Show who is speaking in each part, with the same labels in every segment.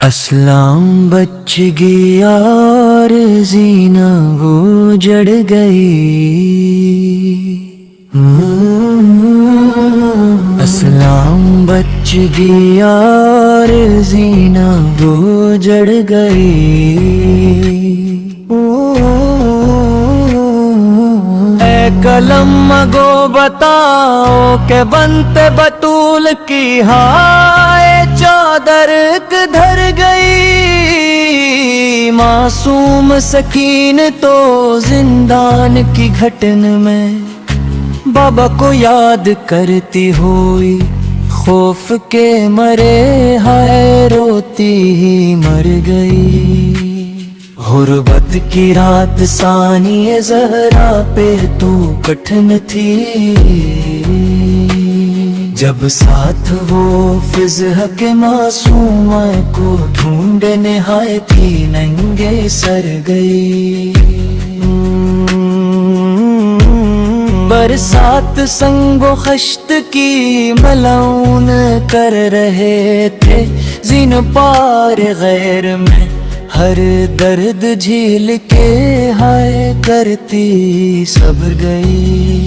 Speaker 1: اسلام بچ گیا اور زینہ وہ جڑ گئی، اسلام بچ گیا اور زینہ وہ جڑ گئی، اے قلم مگو بتاؤ کہ بنتے بطول کی ہائے چادر کدھر گئی، معصوم سکین تو زندان کی گھٹن میں بابا کو یاد کرتی ہوئی، خوف کے مرے ہائے روتی ہی مر گئی، غربت کی رات ثانی زہرا پہ تو کٹھن تھی، جب ساتھ وہ فضح کے معصوم کو ڈھونڈ نہائے تھی ننگے سر گئی، برسات سنگ و خشت کی ملعون کر رہے تھے زین پار غیر میں، ہر درد جھیل کے ہائے کرتی صبر گئی،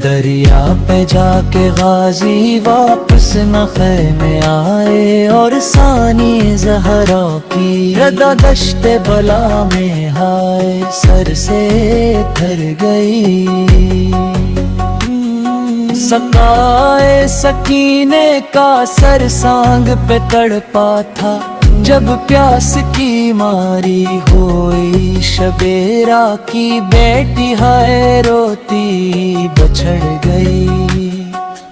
Speaker 1: دریا پہ جا کے غازی واپس نہ خیمے آئے، اور ثانی زہرا کی ردا دشت بلا میں ہائے سر سے اتر گئی، سقائے سکینے کا سر سانگ پہ تڑپا تھا، جب پیاس کی ماری ہوئی شبیرہ کی بیٹی ہائے روتی بچھڑ گئی،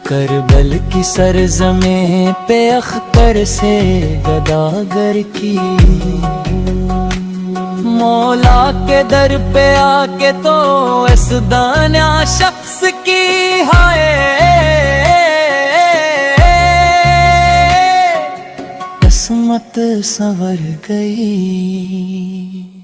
Speaker 1: کربل کی سرزمین پہ اختر سے گداگر کی، مولا کے در پہ آ کے تو اس دانا شخص کی ہائے قسمت سنور گئی۔